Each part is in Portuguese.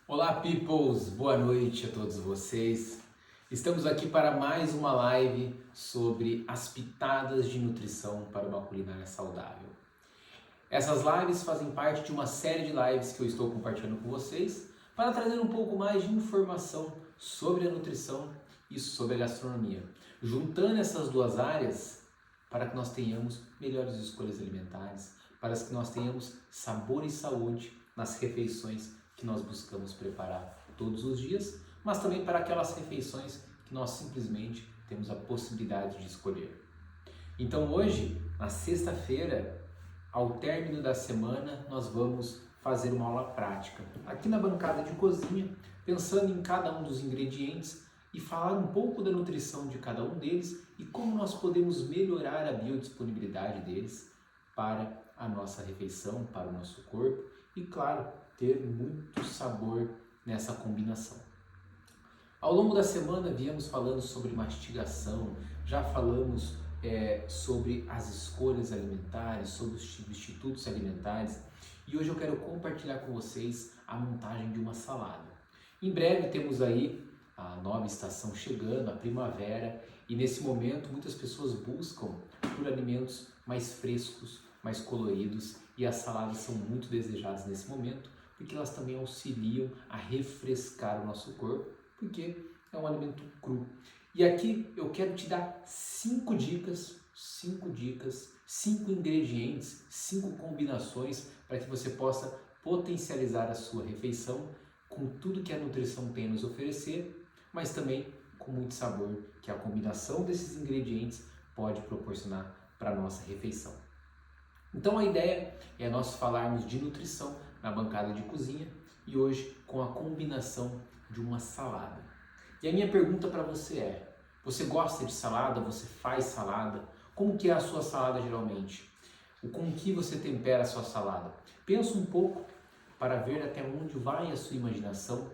Olá, peoples! Boa noite a todos vocês. Estamos aqui para mais uma live sobre as pitadas de nutrição para uma culinária saudável. Essas lives fazem parte de uma série de lives que eu estou compartilhando com vocês para trazer um pouco mais de informação sobre a nutrição e sobre a gastronomia, juntando essas duas áreas para que nós tenhamos melhores escolhas alimentares, para que nós tenhamos sabor e saúde nas refeições que nós buscamos preparar todos os dias, mas também para aquelas refeições que nós simplesmente temos a possibilidade de escolher. Então hoje, na sexta-feira, ao término da semana, nós vamos fazer uma aula prática aqui na bancada de cozinha, pensando em cada um dos ingredientes e falar um pouco da nutrição de cada um deles e como nós podemos melhorar a biodisponibilidade deles para a nossa refeição, para o nosso corpo e, claro, ter muito sabor nessa combinação. Ao longo da semana viemos falando sobre mastigação, já falamos sobre as escolhas alimentares, sobre os substitutos alimentares e hoje eu quero compartilhar com vocês a montagem de uma salada. Em breve temos aí a nova estação chegando, a primavera, e nesse momento muitas pessoas buscam por alimentos mais frescos, mais coloridos, e as saladas são muito desejadas nesse momento porque elas também auxiliam a refrescar o nosso corpo, porque é um alimento cru. E aqui eu quero te dar 5 dicas, 5 ingredientes, 5 combinações para que você possa potencializar a sua refeição com tudo que a nutrição tem a nos oferecer, mas também com muito sabor que a combinação desses ingredientes pode proporcionar para a nossa refeição. Então a ideia é nós falarmos de nutrição na bancada de cozinha e hoje com a combinação de uma salada. E a minha pergunta para você é: você gosta de salada? Você faz salada? Como que é a sua salada geralmente? Com que você tempera a sua salada? Pensa um pouco para ver até onde vai a sua imaginação.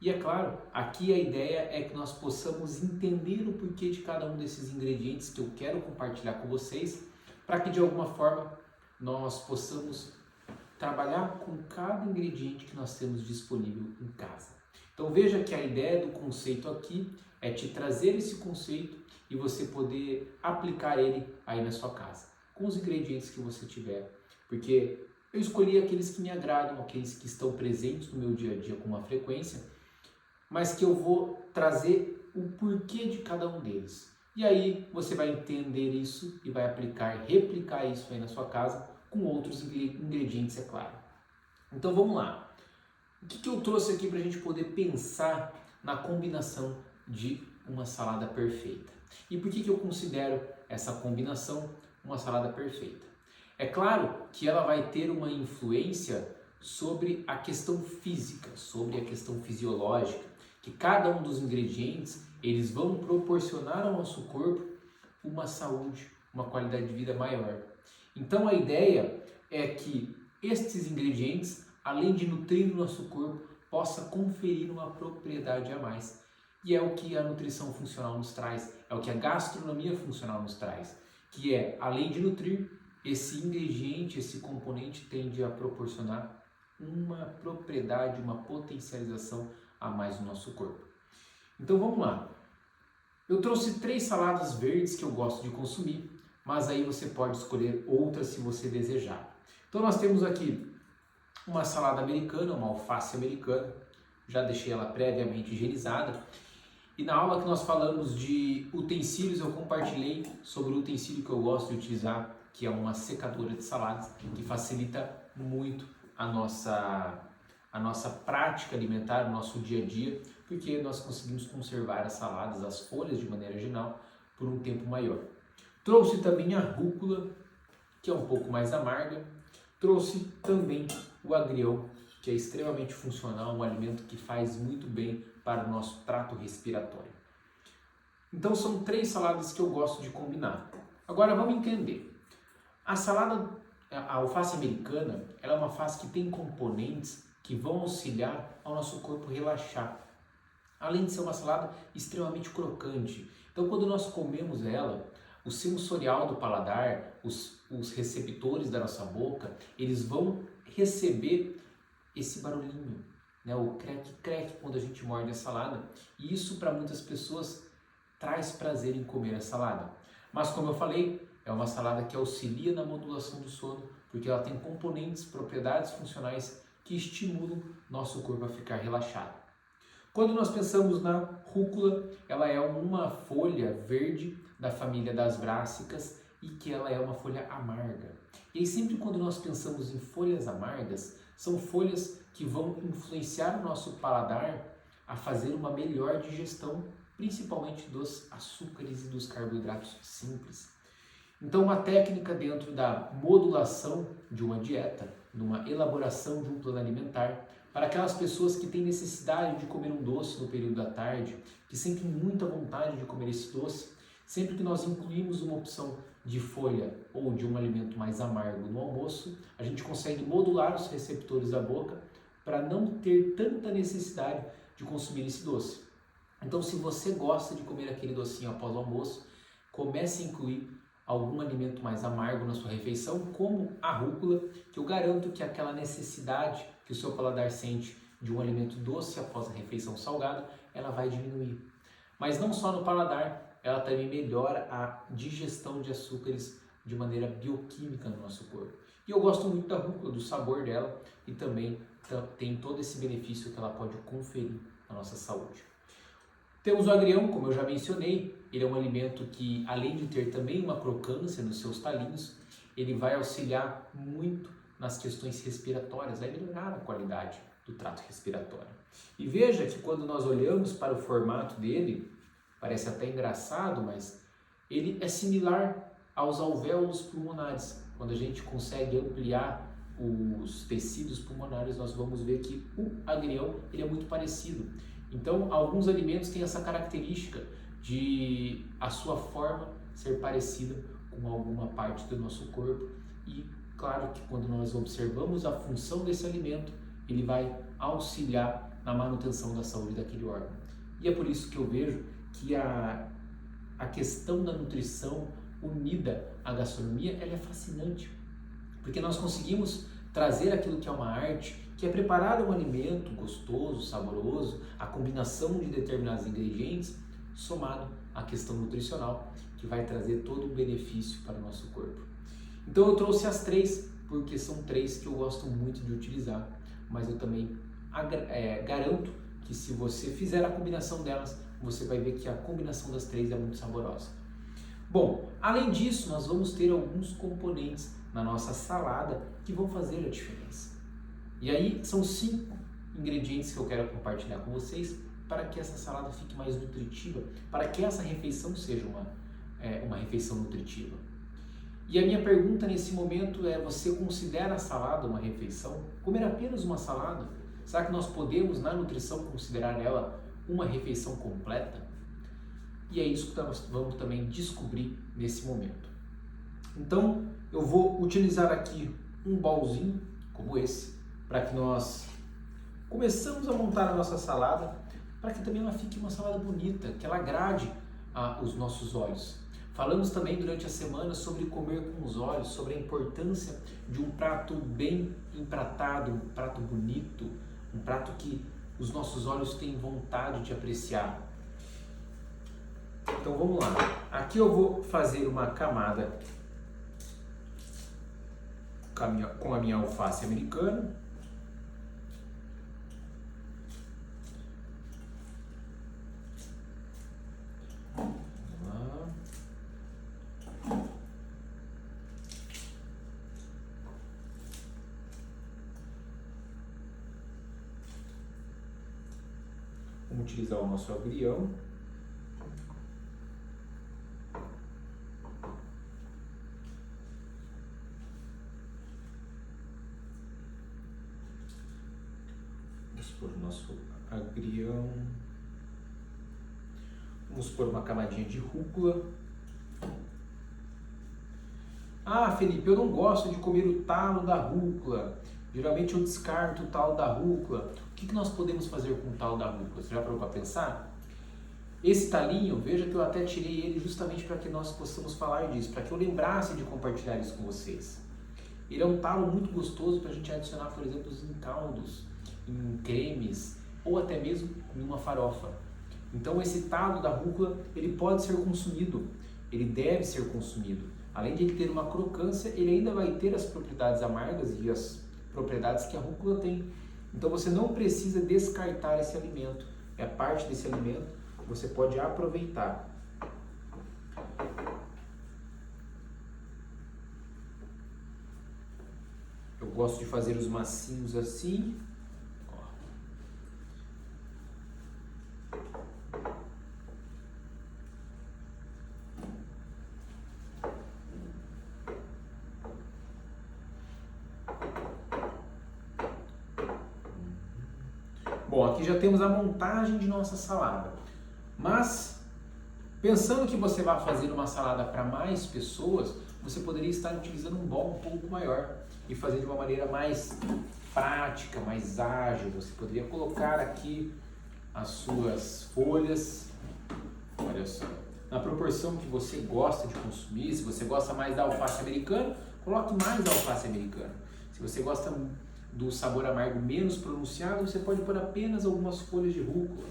E é claro, aqui a ideia é que nós possamos entender o porquê de cada um desses ingredientes que eu quero compartilhar com vocês, para que de alguma forma nós possamos trabalhar com cada ingrediente que nós temos disponível em casa. Então veja que a ideia do conceito aqui é te trazer esse conceito e você poder aplicar ele aí na sua casa, com os ingredientes que você tiver, porque eu escolhi aqueles que me agradam, aqueles que estão presentes no meu dia a dia com uma frequência, mas que eu vou trazer o porquê de cada um deles. E aí você vai entender isso e vai aplicar, replicar isso aí na sua casa com outros ingredientes, é claro. Então vamos lá. O que eu trouxe aqui para a gente poder pensar na combinação de uma salada perfeita? E por que eu considero essa combinação uma salada perfeita? É claro que ela vai ter uma influência sobre a questão física, sobre a questão fisiológica, que cada um dos ingredientes eles vão proporcionar ao nosso corpo uma saúde, uma qualidade de vida maior. Então a ideia é que estes ingredientes, além de nutrir o nosso corpo, possa conferir uma propriedade a mais. E é o que a nutrição funcional nos traz, é o que a gastronomia funcional nos traz, que é, além de nutrir, esse ingrediente, esse componente tende a proporcionar uma propriedade, uma potencialização a mais no nosso corpo. Então vamos lá. Eu trouxe 3 saladas verdes que eu gosto de consumir, mas aí você pode escolher outras se você desejar. Então nós temos aqui uma salada americana, uma alface americana, já deixei ela previamente higienizada. E na aula que nós falamos de utensílios, eu compartilhei sobre o utensílio que eu gosto de utilizar, que é uma secadora de saladas, que facilita muito a nossa prática alimentar, o nosso dia a dia, porque nós conseguimos conservar as saladas, as folhas de maneira geral, por um tempo maior. Trouxe também a rúcula, que é um pouco mais amarga. Trouxe também o agrião, que é extremamente funcional, um alimento que faz muito bem para o nosso trato respiratório. Então são 3 saladas que eu gosto de combinar. Agora vamos entender. A alface americana, ela é uma alface que tem componentes que vão auxiliar ao nosso corpo relaxar. Além de ser uma salada extremamente crocante. Então quando nós comemos ela, o sensorial do paladar, os receptores da nossa boca, eles vão receber esse barulhinho, né, o creque-creque quando a gente morde a salada, e isso para muitas pessoas traz prazer em comer a salada. Mas como eu falei, é uma salada que auxilia na modulação do sono, porque ela tem componentes, propriedades funcionais que estimulam nosso corpo a ficar relaxado. Quando nós pensamos na rúcula, ela é uma folha verde da família das brássicas e que ela é uma folha amarga. E aí sempre quando nós pensamos em folhas amargas, são folhas que vão influenciar o nosso paladar a fazer uma melhor digestão, principalmente dos açúcares e dos carboidratos simples. Então, uma técnica dentro da modulação de uma dieta, numa elaboração de um plano alimentar, para aquelas pessoas que têm necessidade de comer um doce no período da tarde, que sentem muita vontade de comer esse doce, sempre que nós incluímos uma opção de folha ou de um alimento mais amargo no almoço, a gente consegue modular os receptores da boca para não ter tanta necessidade de consumir esse doce. Então, se você gosta de comer aquele docinho após o almoço, comece a incluir algum alimento mais amargo na sua refeição, como a rúcula, que eu garanto que aquela necessidade que o seu paladar sente de um alimento doce após a refeição salgada, ela vai diminuir. Mas não só no paladar, ela também melhora a digestão de açúcares de maneira bioquímica no nosso corpo. E eu gosto muito da rúcula, do sabor dela, e também tem todo esse benefício que ela pode conferir na nossa saúde. Temos o agrião, como eu já mencionei, ele é um alimento que, além de ter também uma crocância nos seus talinhos, ele vai auxiliar muito nas questões respiratórias, vai melhorar a qualidade do trato respiratório. E veja que quando nós olhamos para o formato dele, parece até engraçado, mas ele é similar aos alvéolos pulmonares. Quando a gente consegue ampliar os tecidos pulmonares, nós vamos ver que o agrião ele é muito parecido. Então, alguns alimentos têm essa característica de a sua forma ser parecida com alguma parte do nosso corpo e, claro, que quando nós observamos a função desse alimento, ele vai auxiliar na manutenção da saúde daquele órgão. E é por isso que eu vejo que a questão da nutrição unida à gastronomia, ela é fascinante, porque nós conseguimos trazer aquilo que é uma arte, que é preparar um alimento gostoso, saboroso, a combinação de determinados ingredientes, somado à questão nutricional, que vai trazer todo um benefício para o nosso corpo. Então eu trouxe as três, porque são três que eu gosto muito de utilizar, mas eu também garanto que se você fizer a combinação delas, você vai ver que a combinação das três é muito saborosa. Bom, além disso, nós vamos ter alguns componentes na nossa salada que vão fazer a diferença. E aí são 5 ingredientes que eu quero compartilhar com vocês para que essa salada fique mais nutritiva, para que essa refeição seja uma refeição nutritiva. E a minha pergunta nesse momento é: você considera a salada uma refeição? Comer apenas uma salada? Será que nós podemos, na nutrição, considerar ela uma refeição completa? E é isso que nós vamos também descobrir nesse momento. Então, eu vou utilizar aqui um bolzinho como esse, para que nós começamos a montar a nossa salada, para que também ela fique uma salada bonita, que ela agrade os nossos olhos. Falamos também durante a semana sobre comer com os olhos, sobre a importância de um prato bem empratado, um prato bonito, um prato que os nossos olhos têm vontade de apreciar. Então vamos lá. Aqui eu vou fazer uma camada com a minha alface americana. Vamos utilizar o nosso agrião. Vamos pôr o nosso agrião. Vamos pôr uma camadinha de rúcula. Ah, Felipe, eu não gosto de comer o talo da rúcula. Geralmente eu descarto o talo da rúcula. O que nós podemos fazer com o talo da rúcula? Você já parou para pensar? Esse talinho, veja que eu até tirei ele justamente para que nós possamos falar disso, para que eu lembrasse de compartilhar isso com vocês. Ele é um talo muito gostoso para a gente adicionar, por exemplo, em caldos. em cremes ou até mesmo em uma farofa. Então esse talo da rúcula, ele pode ser consumido, ele deve ser consumido. Além de ele ter uma crocância, ele ainda vai ter as propriedades amargas e as propriedades que a rúcula tem. Então você não precisa descartar esse alimento, é parte desse alimento, você pode aproveitar. Eu gosto de fazer os massinhos assim. Bom, aqui já temos a montagem de nossa salada, mas pensando que você vai fazer uma salada para mais pessoas, você poderia estar utilizando um bowl um pouco maior e fazer de uma maneira mais prática, mais ágil. Você poderia colocar aqui as suas folhas, olha só, na proporção que você gosta de consumir. Se você gosta mais da alface americana, coloque mais da alface americana. Se você gosta do sabor amargo menos pronunciado, você pode pôr apenas algumas folhas de rúcula.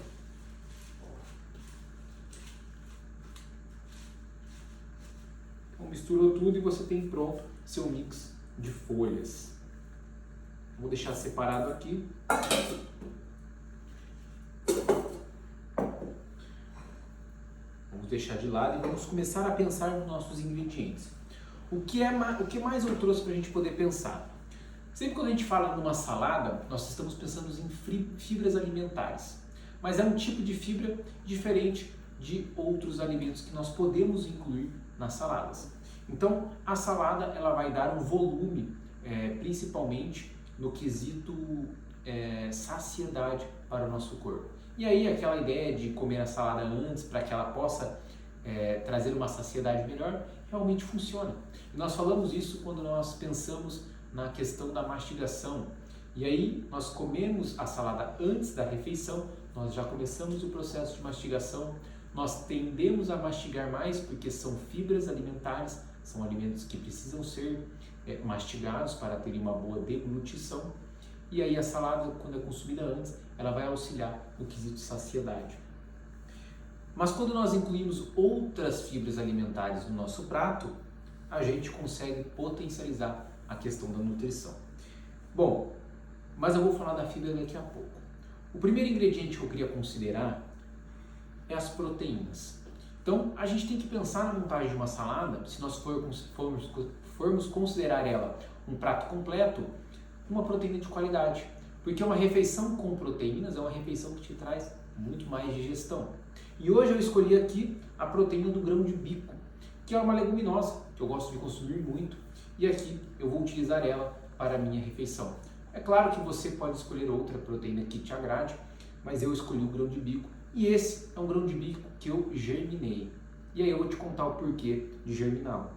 Então, misturou tudo e você tem pronto seu mix de folhas. Vou deixar separado aqui. Vamos deixar de lado e vamos começar a pensar nos nossos ingredientes. O que mais eu trouxe para a gente poder pensar? Sempre quando a gente fala numa salada, nós estamos pensando em fibras alimentares, mas é um tipo de fibra diferente de outros alimentos que nós podemos incluir nas saladas. Então, a salada ela vai dar um volume, principalmente no quesito saciedade para o nosso corpo. E aí aquela ideia de comer a salada antes para que ela possa trazer uma saciedade melhor, realmente funciona. E nós falamos isso quando nós pensamos na questão da mastigação. E aí nós comemos a salada antes da refeição, nós já começamos o processo de mastigação, nós tendemos a mastigar mais porque são fibras alimentares, são alimentos que precisam ser mastigados para terem uma boa deglutição. E aí a salada, quando é consumida antes, ela vai auxiliar no quesito saciedade. Mas quando nós incluímos outras fibras alimentares no nosso prato, a gente consegue potencializar a questão da nutrição. Bom, mas eu vou falar da fibra daqui a pouco. O primeiro ingrediente que eu queria considerar é as proteínas. Então, a gente tem que pensar na montagem de uma salada, se nós formos considerar ela um prato completo, uma proteína de qualidade. Porque uma refeição com proteínas é uma refeição que te traz muito mais digestão. E hoje eu escolhi aqui a proteína do grão de bico, que é uma leguminosa que eu gosto de consumir muito, e aqui eu vou utilizar ela para a minha refeição. É claro que você pode escolher outra proteína que te agrade, mas eu escolhi o grão de bico, e esse é um grão de bico que eu germinei. E aí eu vou te contar o porquê de germiná-lo.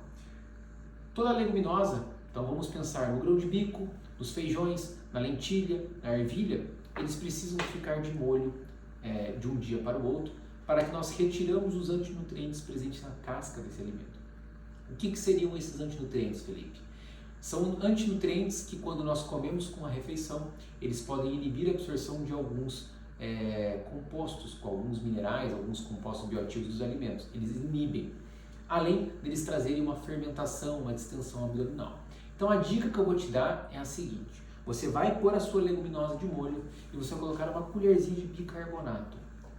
Toda leguminosa, então vamos pensar no grão de bico, nos feijões, na lentilha, na ervilha, eles precisam ficar de molho de um dia para o outro, para que nós retiramos os antinutrientes presentes na casca desse alimento. O que seriam esses antinutrientes, Felipe? São antinutrientes que, quando nós comemos com a refeição, eles podem inibir a absorção de alguns compostos, com alguns minerais, alguns compostos bioativos dos alimentos. Eles inibem, além deles trazerem uma fermentação, uma distensão abdominal. Então a dica que eu vou te dar é a seguinte: você vai pôr a sua leguminosa de molho e você vai colocar uma colherzinha de bicarbonato.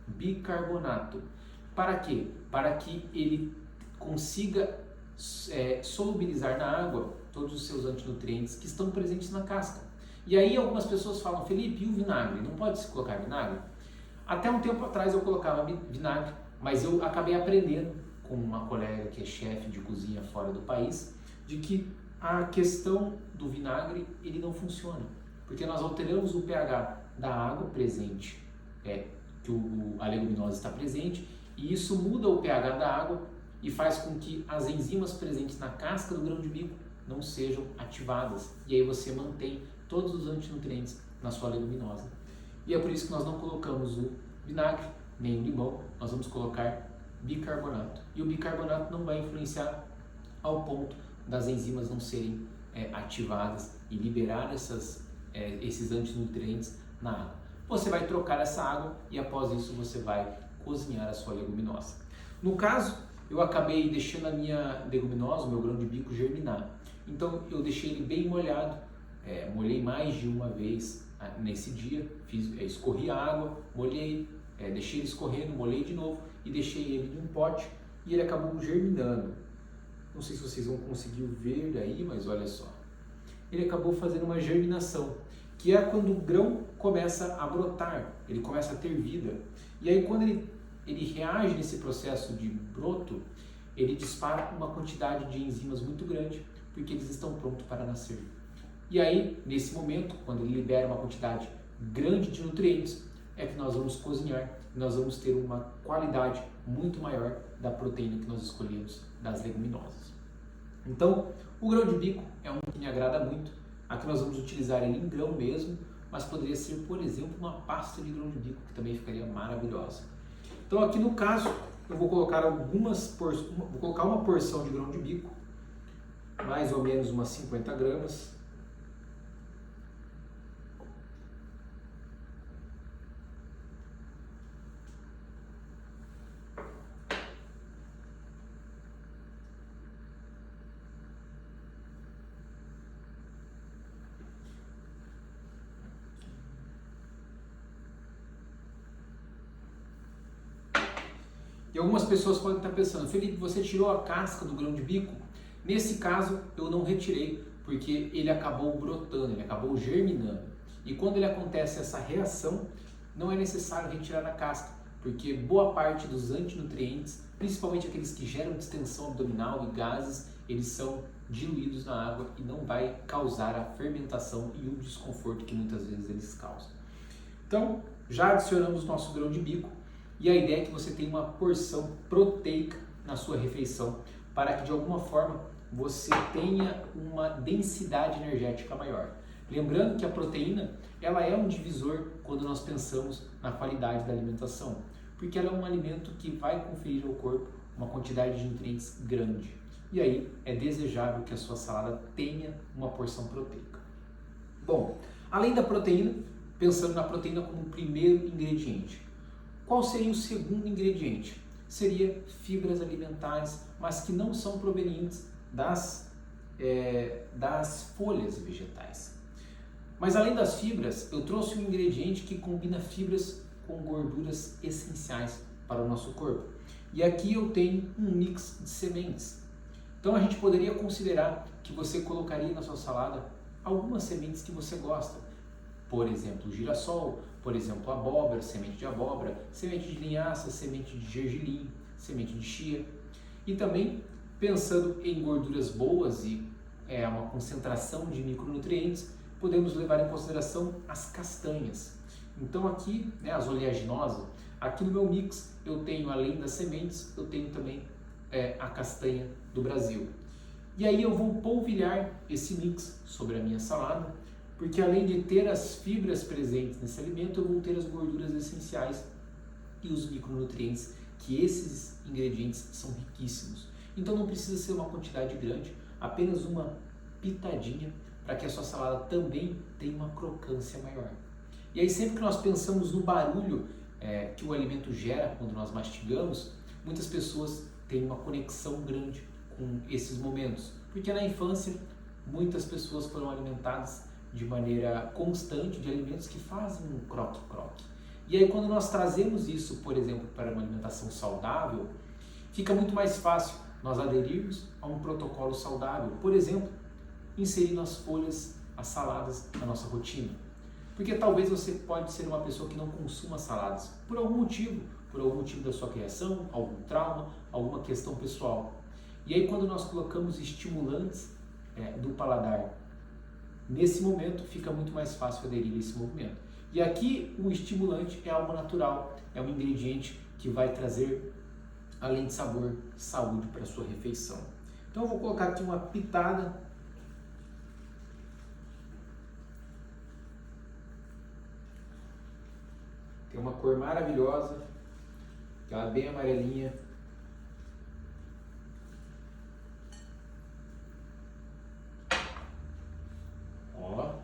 Bicarbonato. Para quê? Para que ele consiga solubilizar na água todos os seus antinutrientes que estão presentes na casca. E aí algumas pessoas falam: Felipe, e o vinagre? Não pode se colocar vinagre? Até um tempo atrás eu colocava vinagre, mas eu acabei aprendendo com uma colega que é chefe de cozinha fora do país, de que a questão do vinagre ele não funciona, porque nós alteramos o pH da água presente, que a leguminosa está presente, e isso muda o pH da água e faz com que as enzimas presentes na casca do grão de bico não sejam ativadas, e aí você mantém todos os antinutrientes na sua leguminosa. E é por isso que nós não colocamos o vinagre, nem o limão, nós vamos colocar bicarbonato. E o bicarbonato não vai influenciar ao ponto das enzimas não serem ativadas e liberar essas esses antinutrientes na água. Você vai trocar essa água e após isso você vai cozinhar a sua leguminosa. No caso, eu acabei deixando a minha leguminosa, o meu grão de bico, germinar. Então eu deixei ele bem molhado, molhei mais de uma vez nesse dia, escorri a água, molhei, deixei ele escorrendo, molhei de novo e deixei ele em um pote e ele acabou germinando. Não sei se vocês vão conseguir ver aí, mas olha só. Ele acabou fazendo uma germinação, que é quando o grão começa a brotar, ele começa a ter vida. E aí quando ele reage nesse processo de broto, ele dispara uma quantidade de enzimas muito grande, porque eles estão prontos para nascer. E aí, nesse momento, quando ele libera uma quantidade grande de nutrientes, é que nós vamos cozinhar, nós vamos ter uma qualidade muito maior da proteína que nós escolhemos das leguminosas. Então, o grão de bico é um que me agrada muito. Aqui nós vamos utilizar ele em grão mesmo, mas poderia ser, por exemplo, uma pasta de grão de bico, que também ficaria maravilhosa. Então, aqui no caso, eu vou colocar uma porção de grão de bico, mais ou menos umas 50 gramas. E algumas pessoas podem estar pensando, Felipe, você tirou a casca do grão de bico? Nesse caso, eu não retirei, porque ele acabou brotando, ele acabou germinando. E quando ele acontece essa reação, não é necessário retirar a casca, porque boa parte dos antinutrientes, principalmente aqueles que geram distensão abdominal e gases, eles são diluídos na água e não vai causar a fermentação e o desconforto que muitas vezes eles causam. Então, já adicionamos nosso grão de bico. E a ideia é que você tenha uma porção proteica na sua refeição para que de alguma forma você tenha uma densidade energética maior. Lembrando que a proteína ela é um divisor quando nós pensamos na qualidade da alimentação, porque ela é um alimento que vai conferir ao corpo uma quantidade de nutrientes grande. E aí é desejável que a sua salada tenha uma porção proteica. Bom, além da proteína, pensando na proteína como o primeiro ingrediente, qual seria o segundo ingrediente? Seria fibras alimentares, mas que não são provenientes das folhas vegetais. Mas além das fibras, eu trouxe um ingrediente que combina fibras com gorduras essenciais para o nosso corpo. E aqui eu tenho um mix de sementes. Então a gente poderia considerar que você colocaria na sua salada algumas sementes que você gosta. Por exemplo, girassol, por exemplo, abóbora, semente de linhaça, semente de gergelim, semente de chia. E também, pensando em gorduras boas e uma concentração de micronutrientes, podemos levar em consideração as castanhas. Então aqui, as oleaginosas, aqui no meu mix eu tenho, além das sementes, eu tenho também a castanha do Brasil. E aí eu vou polvilhar esse mix sobre a minha salada, porque além de ter as fibras presentes nesse alimento, eu vou ter as gorduras essenciais e os micronutrientes, que esses ingredientes são riquíssimos. Então não precisa ser uma quantidade grande, apenas uma pitadinha, para que a sua salada também tenha uma crocância maior. E aí sempre que nós pensamos no barulho que o alimento gera quando nós mastigamos, muitas pessoas têm uma conexão grande com esses momentos, porque na infância muitas pessoas foram alimentadas de maneira constante de alimentos que fazem um croque-croque. E aí quando nós trazemos isso, por exemplo, para uma alimentação saudável, fica muito mais fácil nós aderirmos a um protocolo saudável. Por exemplo, inserindo as folhas, as saladas na nossa rotina. Porque talvez você pode ser uma pessoa que não consuma saladas por algum motivo da sua criação, algum trauma, alguma questão pessoal. E aí quando nós colocamos estimulantes do paladar, nesse momento fica muito mais fácil aderir a esse movimento. E aqui o estimulante é algo natural, é um ingrediente que vai trazer, além de sabor, saúde para a sua refeição. Então eu vou colocar aqui uma pitada . Tem uma cor maravilhosa, ela é bem amarelinha. Ó.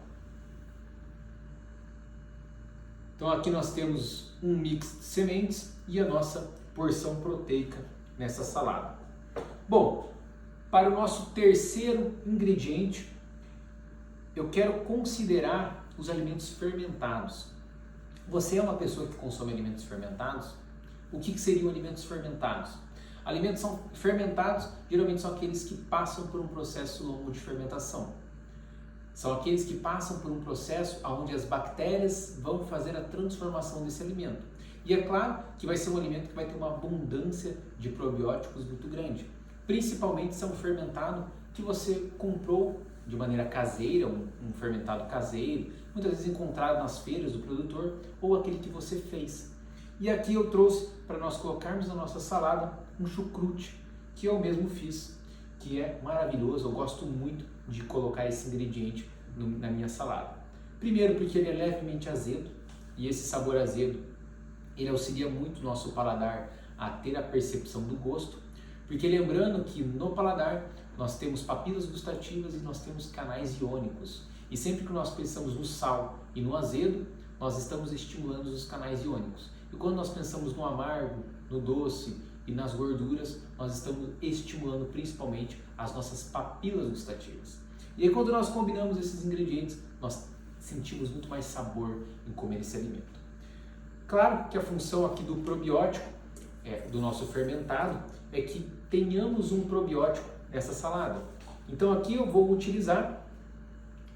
Então aqui nós temos um mix de sementes e a nossa porção proteica nessa salada. Bom, para o nosso terceiro ingrediente, eu quero considerar os alimentos fermentados. Você é uma pessoa que consome alimentos fermentados? O que seriam alimentos fermentados? Alimentos fermentados geralmente são aqueles que passam por um processo longo de fermentação. São aqueles que passam por um processo onde as bactérias vão fazer a transformação desse alimento. E é claro que vai ser um alimento que vai ter uma abundância de probióticos muito grande. Principalmente se é um fermentado que você comprou de maneira caseira, um fermentado caseiro, muitas vezes encontrado nas feiras do produtor, ou aquele que você fez. E aqui eu trouxe para nós colocarmos na nossa salada um chucrute, que eu mesmo fiz, que é maravilhoso, eu gosto muito de colocar esse ingrediente na minha salada. Primeiro porque ele é levemente azedo, e esse sabor azedo, ele auxilia muito o nosso paladar a ter a percepção do gosto, porque lembrando que no paladar nós temos papilas gustativas e nós temos canais iônicos, e sempre que nós pensamos no sal e no azedo, nós estamos estimulando os canais iônicos. E quando nós pensamos no amargo, no doce e nas gorduras, nós estamos estimulando principalmente as nossas papilas gustativas. E aí quando nós combinamos esses ingredientes, nós sentimos muito mais sabor em comer esse alimento. Claro que a função aqui do probiótico, do nosso fermentado, é que tenhamos um probiótico nessa salada. Então aqui eu vou utilizar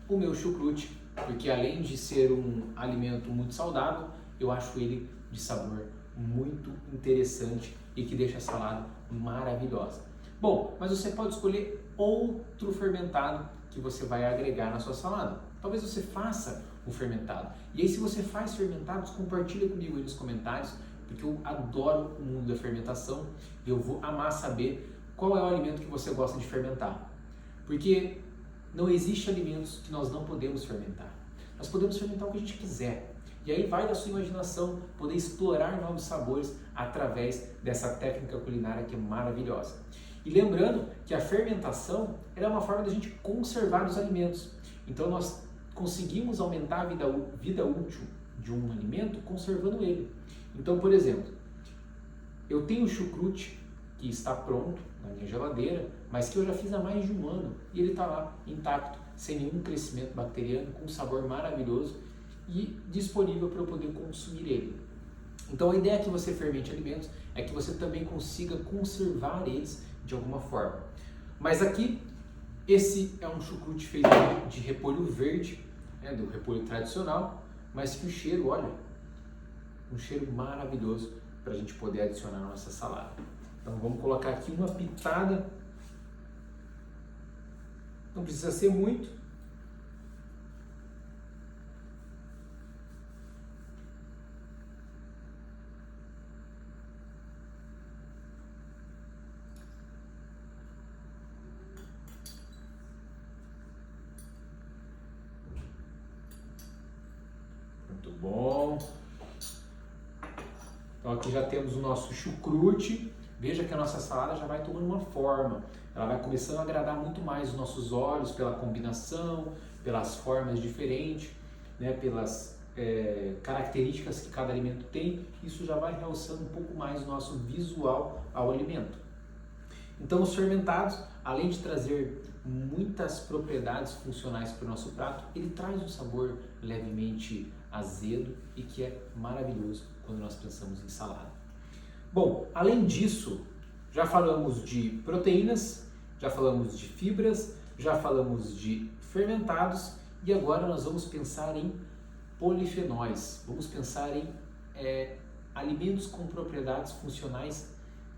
o meu chucrute, porque além de ser um alimento muito saudável, eu acho ele de sabor muito interessante e que deixa a salada maravilhosa. Bom, mas você pode escolher outro fermentado que você vai agregar na sua salada. Talvez você faça um fermentado. E aí se você faz fermentados, compartilha comigo aí nos comentários, porque eu adoro o mundo da fermentação e eu vou amar saber qual é o alimento que você gosta de fermentar. Porque não existe alimentos que nós não podemos fermentar. Nós podemos fermentar o que a gente quiser. E aí vai da sua imaginação poder explorar novos sabores através dessa técnica culinária que é maravilhosa. E lembrando que a fermentação é uma forma da gente conservar os alimentos. Então nós conseguimos aumentar a vida útil de um alimento conservando ele. Então, por exemplo, eu tenho chucrute que está pronto na minha geladeira, mas que eu já fiz há mais de um ano e ele está lá intacto, sem nenhum crescimento bacteriano, com um sabor maravilhoso e disponível para eu poder consumir ele. Então a ideia que você fermente alimentos é que você também consiga conservar eles de alguma forma. Mas aqui, esse é um chucrute feito de repolho verde, do repolho tradicional, mas que o cheiro, olha, um cheiro maravilhoso para a gente poder adicionar na nossa salada. Então vamos colocar aqui uma pitada, não precisa ser muito. Muito bom. Então aqui já temos o nosso chucrute. Veja que a nossa salada já vai tomando uma forma. Ela vai começando a agradar muito mais os nossos olhos pela combinação, pelas formas diferentes, pelas características que cada alimento tem. Isso já vai realçando um pouco mais o nosso visual ao alimento. Então os fermentados, além de trazer muitas propriedades funcionais para o nosso prato, ele traz um sabor levemente azedo e que é maravilhoso quando nós pensamos em salada. Bom, além disso, já falamos de proteínas, já falamos de fibras, já falamos de fermentados e agora nós vamos pensar em polifenóis, vamos pensar em alimentos com propriedades funcionais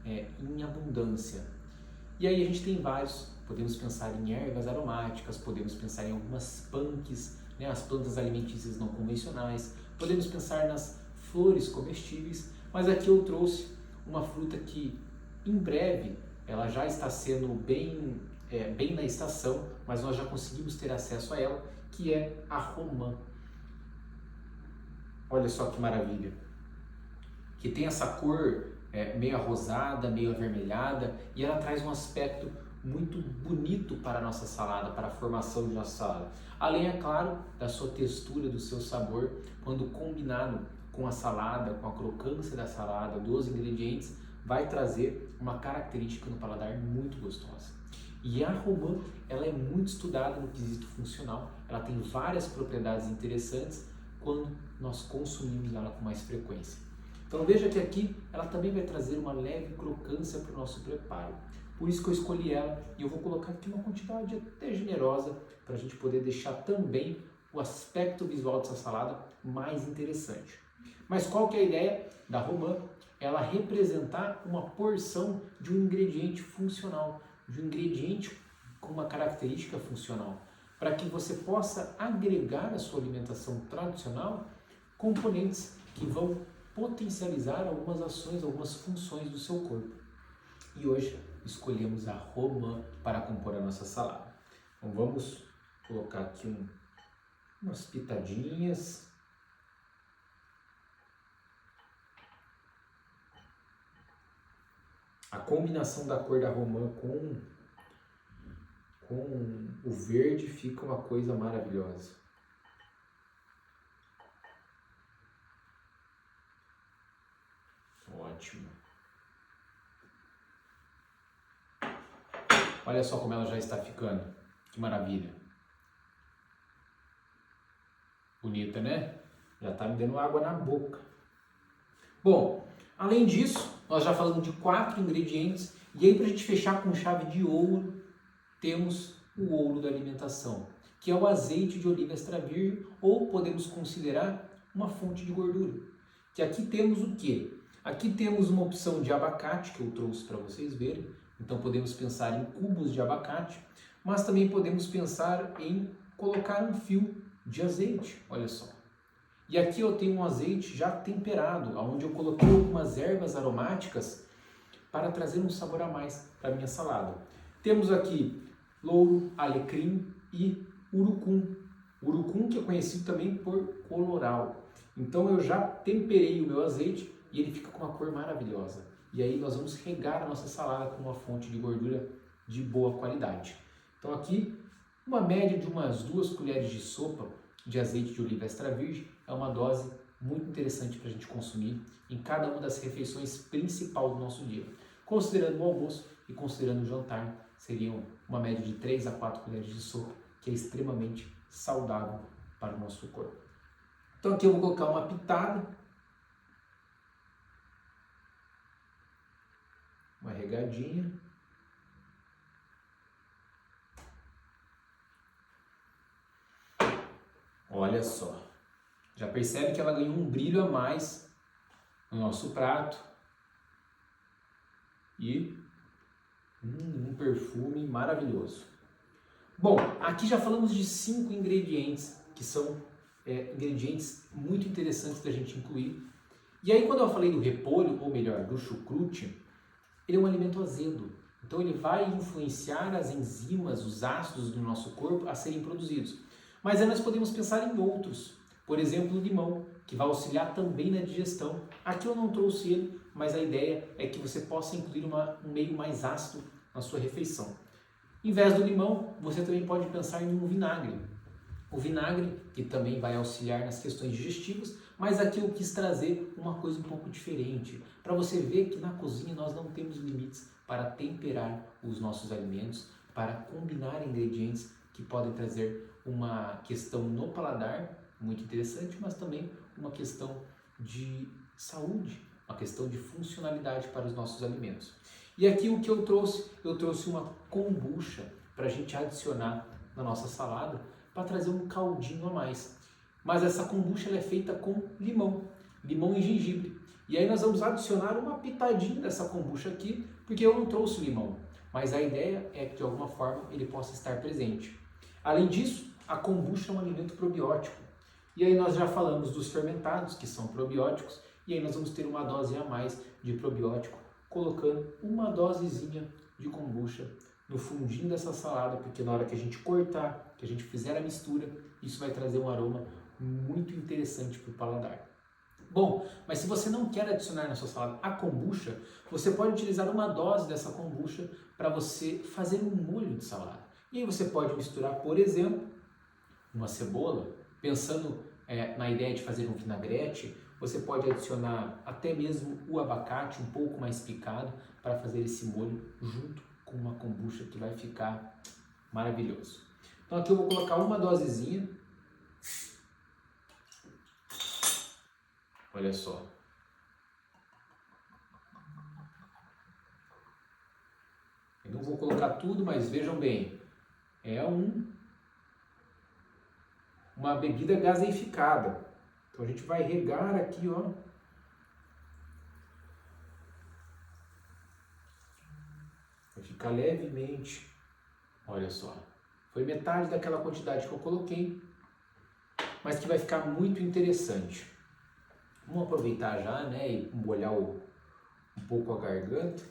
em abundância. E aí a gente tem vários, podemos pensar em ervas aromáticas, podemos pensar em algumas punks, as plantas alimentícias não convencionais, podemos pensar nas flores comestíveis, mas aqui eu trouxe uma fruta que em breve ela já está sendo bem na estação, mas nós já conseguimos ter acesso a ela, que é a romã. Olha só que maravilha, que tem essa cor meio rosada, meio avermelhada, e ela traz um aspecto muito bonito para a nossa salada, para a formação de nossa salada. Além, é claro, da sua textura, do seu sabor, quando combinado com a salada, com a crocância da salada, dos ingredientes, vai trazer uma característica no paladar muito gostosa. E a romã, ela é muito estudada no quesito funcional, ela tem várias propriedades interessantes quando nós consumimos ela com mais frequência. Então veja que aqui ela também vai trazer uma leve crocância para o nosso preparo. Por isso que eu escolhi ela e eu vou colocar aqui uma quantidade até generosa para a gente poder deixar também o aspecto visual dessa salada mais interessante. Mas qual que é a ideia da romã? Ela representar uma porção de um ingrediente funcional, de um ingrediente com uma característica funcional, para que você possa agregar à sua alimentação tradicional componentes que vão potencializar algumas ações, algumas funções do seu corpo. E hoje escolhemos a romã para compor a nossa salada. Então vamos colocar aqui umas pitadinhas. A combinação da cor da romã com o verde fica uma coisa maravilhosa. Ótimo. Olha só como ela já está ficando. Que maravilha. Bonita, né? Já está me dando água na boca. Bom, além disso, nós já falamos de 4 ingredientes. E aí, para a gente fechar com chave de ouro, temos o ouro da alimentação, que é o azeite de oliva extra virgem, ou podemos considerar uma fonte de gordura. Que aqui temos o quê? Aqui temos uma opção de abacate, que eu trouxe para vocês verem. Então podemos pensar em cubos de abacate, mas também podemos pensar em colocar um fio de azeite, olha só. E aqui eu tenho um azeite já temperado, onde eu coloquei algumas ervas aromáticas para trazer um sabor a mais para a minha salada. Temos aqui louro, alecrim e urucum. Urucum que é conhecido também por coloral. Então eu já temperei o meu azeite e ele fica com uma cor maravilhosa. E aí nós vamos regar a nossa salada com uma fonte de gordura de boa qualidade. Então aqui, uma média de umas 2 colheres de sopa de azeite de oliva extra virgem é uma dose muito interessante para a gente consumir em cada uma das refeições principais do nosso dia. Considerando o almoço e considerando o jantar, seriam uma média de 3 a 4 colheres de sopa, que é extremamente saudável para o nosso corpo. Então aqui eu vou colocar uma pitada, uma regadinha. Olha só, já percebe que ela ganhou um brilho a mais no nosso prato e um perfume maravilhoso. Bom, aqui já falamos de 5 ingredientes que são ingredientes muito interessantes da gente incluir. E aí quando eu falei do repolho, ou melhor, do chucrute, ele é um alimento azedo. Então ele vai influenciar as enzimas, os ácidos do nosso corpo a serem produzidos. Mas aí nós podemos pensar em outros. Por exemplo, o limão, que vai auxiliar também na digestão. Aqui eu não trouxe ele, mas a ideia é que você possa incluir um meio mais ácido na sua refeição. Em vez do limão, você também pode pensar em um vinagre. O vinagre, que também vai auxiliar nas questões digestivas, mas aqui eu quis trazer uma coisa um pouco diferente, para você ver que na cozinha nós não temos limites para temperar os nossos alimentos, para combinar ingredientes que podem trazer uma questão no paladar muito interessante, mas também uma questão de saúde, uma questão de funcionalidade para os nossos alimentos. E aqui o que eu trouxe uma kombucha para a gente adicionar na nossa salada, para trazer um caldinho a mais. Mas essa kombucha ela é feita com limão e gengibre. E aí nós vamos adicionar uma pitadinha dessa kombucha aqui, porque eu não trouxe limão. Mas a ideia é que de alguma forma ele possa estar presente. Além disso, a kombucha é um alimento probiótico. E aí nós já falamos dos fermentados, que são probióticos, e aí nós vamos ter uma dose a mais de probiótico, colocando uma dosezinha de kombucha no fundinho dessa salada, porque na hora que a gente cortar, que a gente fizer a mistura, isso vai trazer um aroma muito interessante para o paladar. Bom, mas se você não quer adicionar na sua salada a kombucha, você pode utilizar uma dose dessa kombucha para você fazer um molho de salada. E aí você pode misturar, por exemplo, uma cebola, pensando na ideia de fazer um vinagrete, você pode adicionar até mesmo o abacate um pouco mais picado para fazer esse molho junto com uma kombucha que vai ficar maravilhoso. Então aqui eu vou colocar uma dosezinha. Olha só. Eu não vou colocar tudo, mas vejam bem, é uma bebida gaseificada. Então a gente vai regar aqui, ó. Vai ficar levemente. Olha só. Foi metade daquela quantidade que eu coloquei, mas que vai ficar muito interessante. Vamos aproveitar já, né, e molhar um pouco a garganta.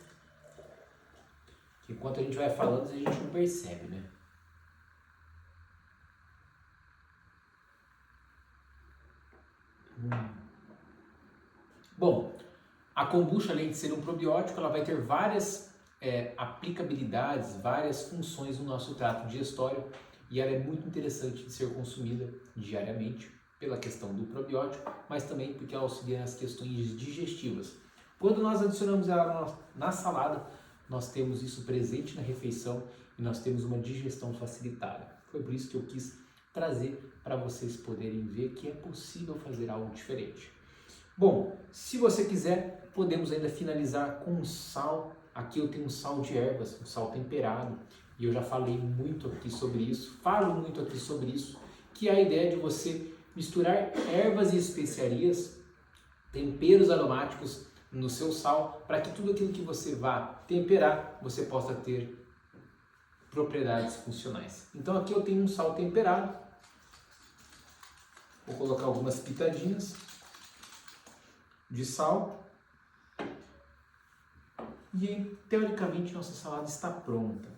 Que enquanto a gente vai falando, a gente não percebe, né? Bom, a kombucha, além de ser um probiótico, ela vai ter várias aplicabilidades, várias funções no nosso trato digestório e ela é muito interessante de ser consumida diariamente pela questão do probiótico, mas também porque ela auxilia nas questões digestivas. Quando nós adicionamos ela na salada, nós temos isso presente na refeição e nós temos uma digestão facilitada. Foi por isso que eu quis trazer para vocês poderem ver que é possível fazer algo diferente. Bom, se você quiser, podemos ainda finalizar com um sal. Aqui eu tenho um sal de ervas, um sal temperado, e eu já falei muito aqui sobre isso, falo muito aqui sobre isso, que é a ideia de você misturar ervas e especiarias, temperos aromáticos no seu sal, para que tudo aquilo que você vá temperar, você possa ter propriedades funcionais. Então aqui eu tenho um sal temperado, vou colocar algumas pitadinhas de sal e teoricamente nossa salada está pronta.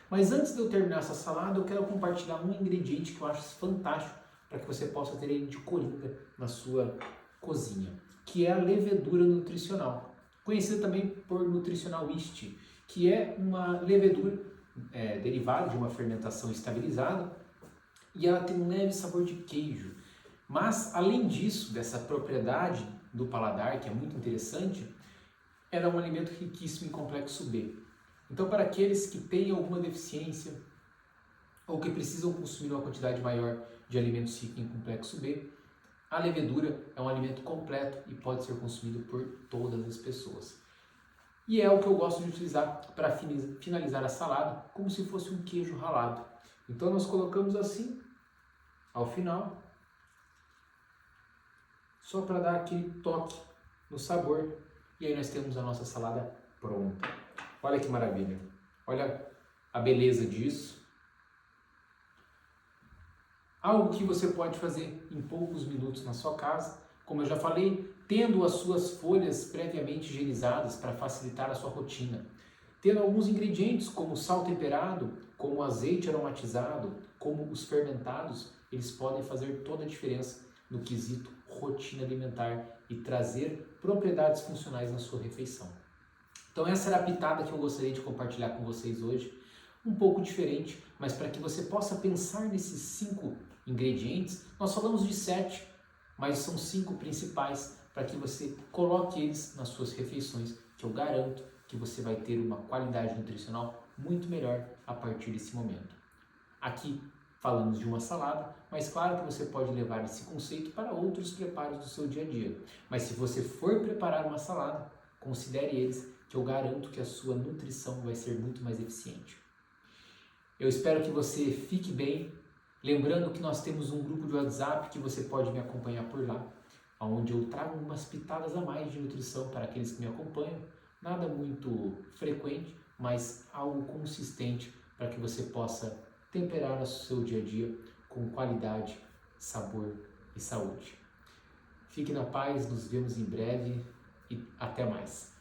Mas antes de eu terminar essa salada, eu quero compartilhar um ingrediente que eu acho fantástico para que você possa ter ele de coringa na sua cozinha, que é a levedura nutricional, conhecida também por nutritional yeast, que é uma levedura derivada de uma fermentação estabilizada e ela tem um leve sabor de queijo. Mas além disso, dessa propriedade do paladar, que é muito interessante, ela é um alimento riquíssimo em complexo B. Então, para aqueles que têm alguma deficiência ou que precisam consumir uma quantidade maior de alimentos ricos em complexo B, a levedura é um alimento completo e pode ser consumido por todas as pessoas. E é o que eu gosto de utilizar para finalizar a salada, como se fosse um queijo ralado. Então, nós colocamos assim, ao final, só para dar aquele toque no sabor. E aí nós temos a nossa salada pronta. Olha que maravilha. Olha a beleza disso. Algo que você pode fazer em poucos minutos na sua casa. Como eu já falei, tendo as suas folhas previamente higienizadas para facilitar a sua rotina. Tendo alguns ingredientes como sal temperado, como azeite aromatizado, como os fermentados, eles podem fazer toda a diferença no quesito rotina alimentar e trazer propriedades funcionais na sua refeição. Então essa era a pitada que eu gostaria de compartilhar com vocês hoje, um pouco diferente, mas para que você possa pensar nesses 5 ingredientes, nós falamos de 7, mas são 5 principais para que você coloque eles nas suas refeições, que eu garanto que você vai ter uma qualidade nutricional muito melhor a partir desse momento. Aqui falamos de uma salada, mas claro que você pode levar esse conceito para outros preparos do seu dia a dia. Mas se você for preparar uma salada, considere eles, que eu garanto que a sua nutrição vai ser muito mais eficiente. Eu espero que você fique bem. Lembrando que nós temos um grupo de WhatsApp que você pode me acompanhar por lá, onde eu trago umas pitadas a mais de nutrição para aqueles que me acompanham. Nada muito frequente, mas algo consistente para que você possa temperar o seu dia a dia com qualidade, sabor e saúde. Fique na paz, nos vemos em breve e até mais.